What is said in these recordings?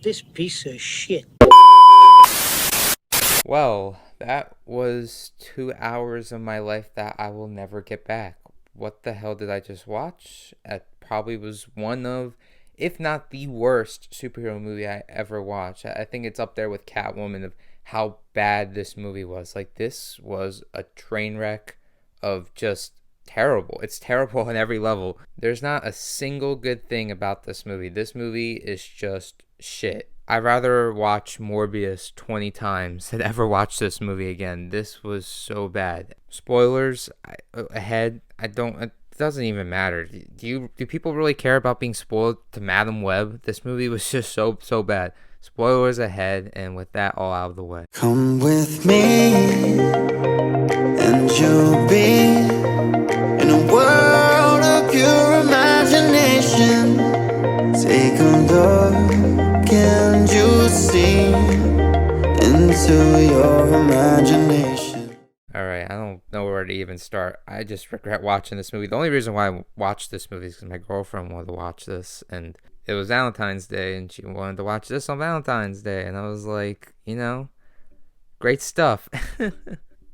this piece of shit. Well, that was 2 hours of my life that I will never get back. What the hell did I just watch? It probably was one of, if not the worst superhero movie I ever watched. I think it's up there with Catwoman of how bad this movie was. Like, this was a train wreck of just terrible. It's terrible on every level. There's not a single good thing about this movie. This movie is just shit. I'd rather watch Morbius 20 times than ever watch this movie again. This was so bad. Spoilers ahead. It doesn't even matter. Do people really care about being spoiled to Madam Web? This movie was just so bad. Spoilers ahead, and with that all out of the way. Come with me, and you'll be in a world of pure imagination. Take a look, and you'll see into your imagination. Alright, I don't know where to even start. I just regret watching this movie. The only reason why I watched this movie is because my girlfriend wanted to watch this, and it was Valentine's Day, and she wanted to watch this on Valentine's Day, and I was like, great stuff.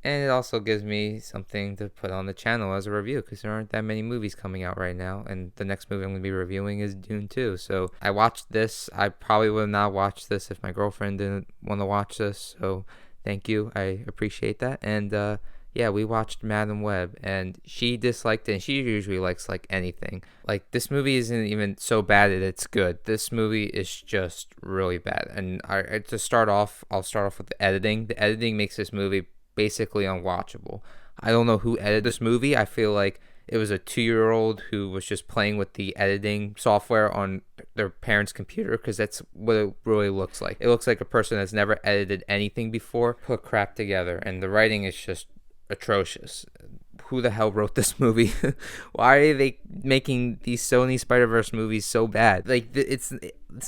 And it also gives me something to put on the channel as a review, because there aren't that many movies coming out right now, and the next movie I'm going to be reviewing is Dune 2. So I watched this. I probably would have not watched this if my girlfriend didn't want to watch this, so thank you. I appreciate that. And yeah, we watched Madam Web, and she disliked it, and she usually likes like anything. Like, this movie isn't even so bad that it's good. This movie is just really bad. And to start off, I'll start off with the editing. The editing makes this movie basically unwatchable. I don't know who edited this movie. I feel like it was a 2-year-old who was just playing with the editing software on their parents' computer, because that's what it really looks like. It looks like a person that's never edited anything before put crap together, and the writing is just atrocious. Who the hell wrote this movie? Why are they making these Sony Spider-Verse movies so bad? Like, it's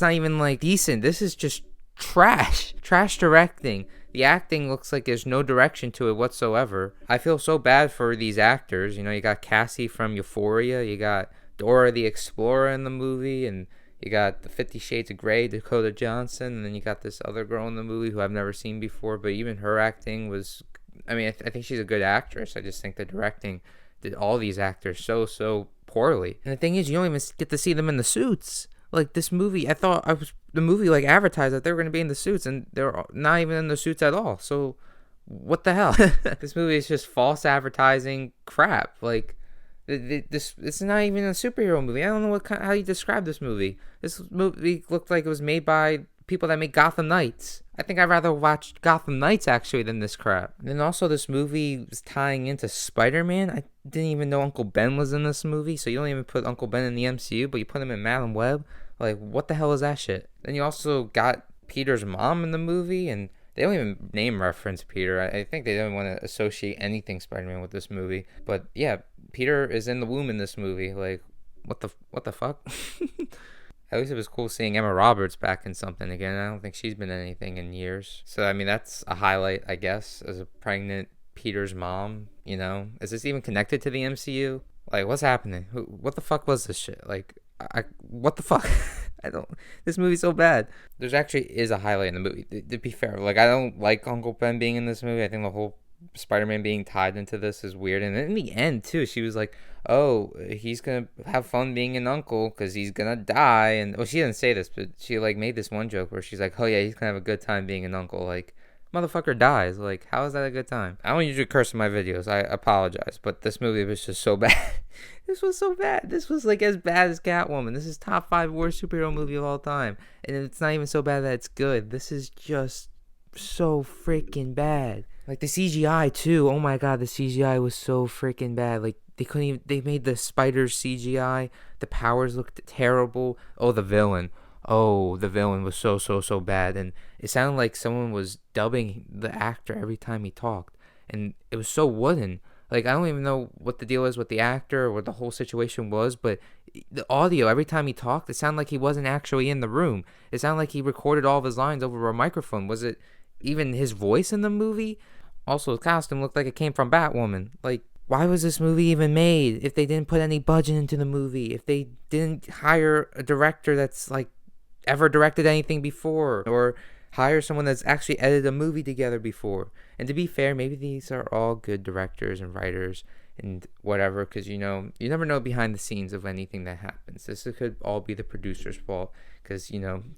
not even like decent. This is just trash directing. The acting looks like there's no direction to it whatsoever. I feel so bad for these actors. You got Cassie from Euphoria, you got Dora the Explorer in the movie, and you got the 50 Shades of Grey, Dakota Johnson, and then you got this other girl in the movie who I've never seen before, but even her acting was, I think she's a good actress. I just think the directing did all these actors so poorly. And the thing is, you don't even get to see them in the suits. Like, this movie, the movie like advertised that they were going to be in the suits, and they're not even in the suits at all. So what the hell? This movie is just false advertising crap. Like, it's not even a superhero movie. I don't know how you describe this movie. This movie looked like it was made by people that make Gotham Knights. I think I'd rather watch Gotham Knights actually than this crap. And then also, this movie is tying into Spider-Man. I didn't even know Uncle Ben was in this movie. So you don't even put Uncle Ben in the MCU, but you put him in Madam Web. Like, what the hell is that shit? Then you also got Peter's mom in the movie, and they don't even name reference Peter. I think they didn't want to associate anything Spider-Man with this movie. But yeah, Peter is in the womb in this movie. Like, what the fuck? At least it was cool seeing Emma Roberts back in something again. I don't think she's been in anything in years. So, that's a highlight, I guess, as a pregnant Peter's mom, Is this even connected to the MCU? Like, what's happening? What the fuck was this shit? Like, what the fuck? This movie's so bad. There's actually is a highlight in the movie. To be fair, like, I don't like Uncle Ben being in this movie. I think the whole Spider-Man being tied into this is weird. And in the end, too, she was like, oh, he's gonna have fun being an uncle because he's gonna die. And, well, she didn't say this, but she, like, made this one joke where she's like, oh, yeah, he's gonna have a good time being an uncle. Like, motherfucker dies. Like, how is that a good time? I don't usually curse in my videos. I apologize, but this movie was just so bad. This was so bad. This was like as bad as Catwoman. This is top 5 worst superhero movie of all time, and it's not even so bad that it's good. This is just so freaking bad. Like, the CGI too. Oh my god, the CGI was so freaking bad. Like, they made the spiders CGI. The powers looked terrible. Oh, the villain was so bad, and it sounded like someone was dubbing the actor every time he talked, and it was so wooden. Like, I don't even know what the deal is with the actor or what the whole situation was, but the audio, every time he talked, it sounded like he wasn't actually in the room. It sounded like he recorded all of his lines over a microphone. Was it even his voice in the movie? Also, his costume looked like it came from Batwoman. Like, why was this movie even made if they didn't put any budget into the movie? If they didn't hire a director that's, like, ever directed anything before, or hire someone that's actually edited a movie together before. And to be fair, maybe these are all good directors and writers and whatever, because you never know behind the scenes of anything that happens. This could all be the producer's fault, because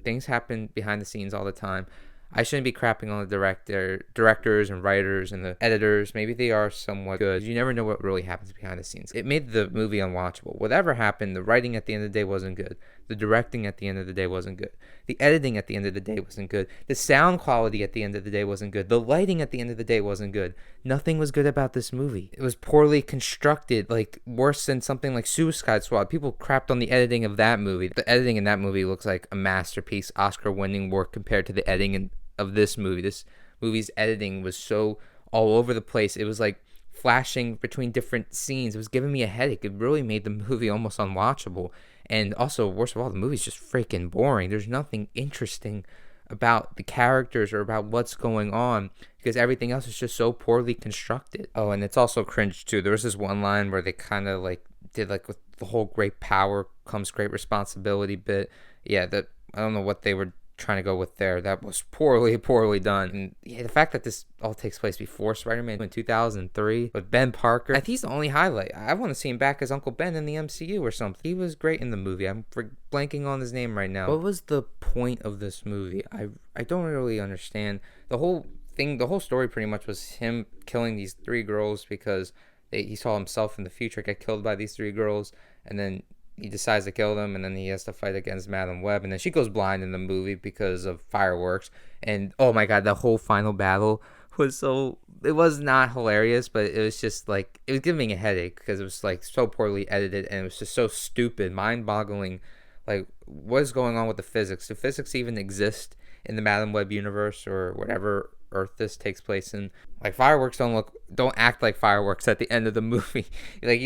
things happen behind the scenes all the time. I shouldn't be crapping on the directors and writers and the editors. Maybe they are somewhat good. You never know what really happens behind the scenes. It made the movie unwatchable. Whatever happened, the writing at the end of the day wasn't good. The directing at the end of the day wasn't good. The editing at the end of the day wasn't good. The sound quality at the end of the day wasn't good. The lighting at the end of the day wasn't good. Nothing was good about this movie. It was poorly constructed, like worse than something like Suicide Squad. People crapped on the editing of that movie. The editing in that movie looks like a masterpiece, Oscar-winning work compared to the editing of this movie. This movie's editing was so all over the place. It was like flashing between different scenes. It was giving me a headache. It really made the movie almost unwatchable. And also, worst of all, the movie's just freaking boring. There's nothing interesting about the characters or about what's going on, because everything else is just so poorly constructed. Oh, and it's also cringe too. There was this one line where they kind of like did like with the whole great power comes great responsibility bit. Yeah, that I don't know what they were trying to go with there. That was poorly done. And yeah, the fact that this all takes place before Spider-Man in 2003 with Ben Parker, I think he's the only highlight. I want to see him back as Uncle Ben in the MCU or something. He was great in the movie. I'm blanking on his name right now. What was the point of this movie? I don't really understand. The whole story pretty much was him killing these 3 girls because he saw himself in the future get killed by these 3 girls, and then he decides to kill them, and then he has to fight against Madam Web, and then she goes blind in the movie because of fireworks. And oh my god, the whole final battle was it was not hilarious, but it was just like, it was giving me a headache because it was like so poorly edited, and it was just so stupid, mind-boggling. Like, what is going on with the physics? Do physics even exist in the Madam Web universe or whatever Earth this takes place in? Like, fireworks don't act like fireworks at the end of the movie. Like,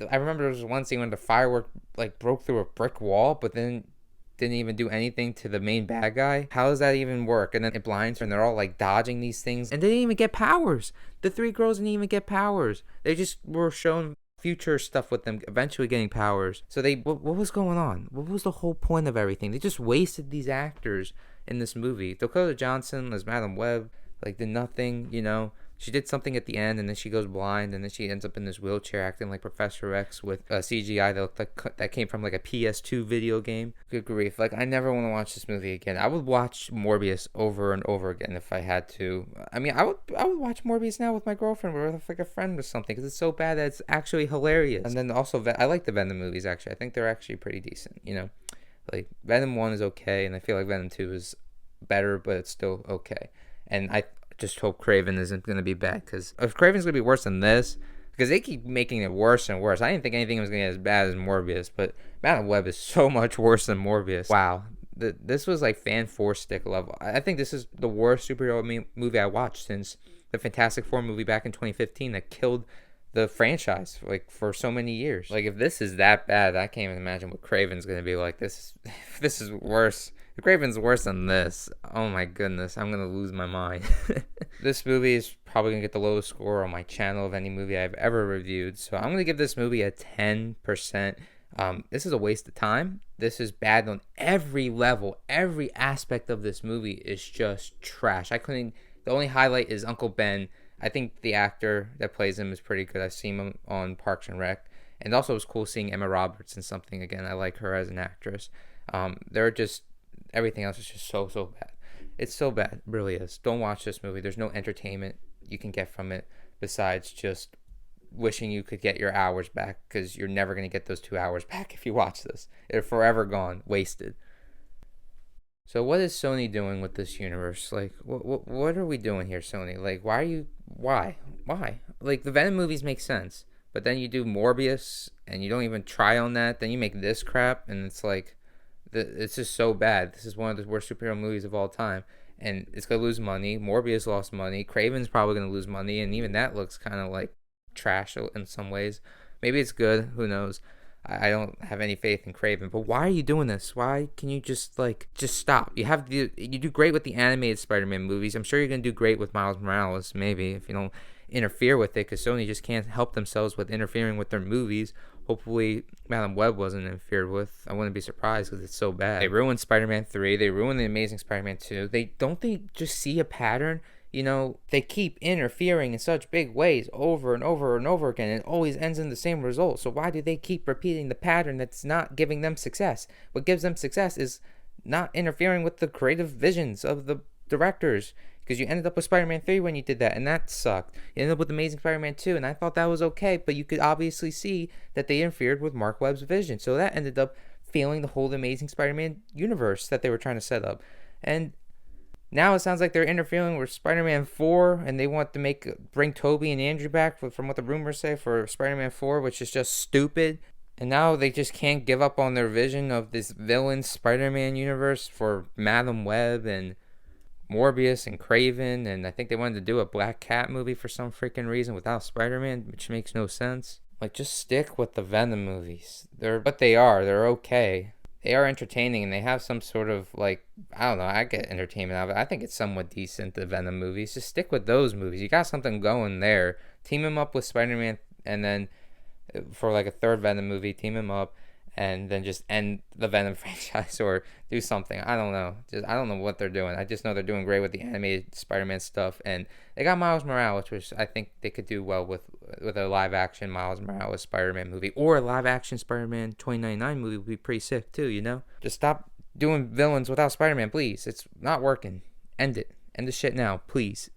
I remember there was one scene when the firework like broke through a brick wall, but then didn't even do anything to the main bad guy. How does that even work? And then it blinds her, and they're all like dodging these things, and they didn't even get powers. The 3 girls didn't even get powers. They just were shown future stuff with them eventually getting powers. So what was going on? What was the whole point of everything? They just wasted these actors in this movie. Dakota Johnson as Madam Web like did nothing. She did something at the end, and then she goes blind, and then she ends up in this wheelchair acting like Professor X with CGI that looked like that came from like a PS2 video game. Good grief. Like, I never want to watch this movie again. I would watch Morbius over and over again if I had to. I mean, I would watch Morbius now with my girlfriend or with like a friend or something, because it's so bad that it's actually hilarious. And then also, I like the Venom movies, actually. I think they're actually pretty decent, Like, Venom 1 is okay, and I feel like Venom 2 is better, but it's still okay. And I just hope Craven isn't going to be bad, because if Craven's going to be worse than this, because they keep making it worse and worse. I didn't think anything was going to get as bad as Morbius, but Madam Web is so much worse than Morbius. Wow. This was like fan force stick level. I think this is the worst superhero movie I watched since the Fantastic Four movie back in 2015 that killed the franchise like for so many years. Like, if this is that bad, I can't even imagine what Craven's going to be like. This is worse. The Craven's worse than this. Oh my goodness, I'm gonna lose my mind. This movie is probably gonna get the lowest score on my channel of any movie I've ever reviewed. So I'm gonna give this movie a 10%. This is a waste of time. This is bad on every level. Every aspect of this movie is just trash. The only highlight is Uncle Ben. I think the actor that plays him is pretty good. I've seen him on Parks and Rec. And also it was cool seeing Emma Roberts in something again. I like her as an actress. Everything else is just so bad. It's so bad. It really is. Don't watch this movie. There's no entertainment you can get from it besides just wishing you could get your hours back, because you're never going to get those 2 hours back if you watch this. They're forever gone, wasted. So what is Sony doing with this universe? Like, what are we doing here, Sony? Like, why? Like, the Venom movies make sense, but then you do Morbius, and you don't even try on that. Then you make this crap, and it's like, it's just so bad. This is one of the worst superhero movies of all time, and it's gonna lose money. Morbius lost money. Craven's probably gonna lose money, and even that looks kind of like trash in some ways. Maybe it's good. Who knows? I don't have any faith in Craven. But why are you doing this? Why can you just stop? You do great with the animated Spider-Man movies. I'm sure you're gonna do great with Miles Morales. Maybe if you don't interfere with it, because Sony just can't help themselves with interfering with their movies. Hopefully, Madam Web wasn't interfered with. I wouldn't be surprised because it's so bad. They ruined Spider-Man 3. They ruined The Amazing Spider-Man 2. They just see a pattern. You know, they keep interfering in such big ways over and over and over again, and it always ends in the same result. So why do they keep repeating the pattern that's not giving them success? What gives them success is not interfering with the creative visions of the directors, because you ended up with Spider-Man 3 when you did that, and that sucked. You ended up with Amazing Spider-Man 2, and I thought that was okay, but you could obviously see that they interfered with Mark Webb's vision, so that ended up failing the whole Amazing Spider-Man universe that they were trying to set up. And now it sounds like they're interfering with Spider-Man 4, and they want to bring Tobey and Andrew back, from what the rumors say, for Spider-Man 4, which is just stupid. And now they just can't give up on their vision of this villain Spider-Man universe for Madam Web and Morbius and Craven, and I think they wanted to do a Black Cat movie for some freaking reason without Spider-Man, which makes no sense. Like, just stick with the Venom movies. They're what they are. They're okay. They are entertaining, and they have some sort of, like, I don't know, I get entertainment out of it. I think it's somewhat decent, the Venom movies. Just stick with those movies. You got something going there. Team them up with Spider-Man, and then for like a third Venom movie, team him up, and then just end the Venom franchise or do something. I don't know. I don't know what they're doing. I just know they're doing great with the animated Spider-Man stuff, and they got Miles Morales, which I think they could do well with a live action Miles Morales Spider-Man movie, or a live action Spider-Man 2099 movie would be pretty sick too. You know, just stop doing villains without Spider-Man, please. It's not working. End it. End the shit now, please.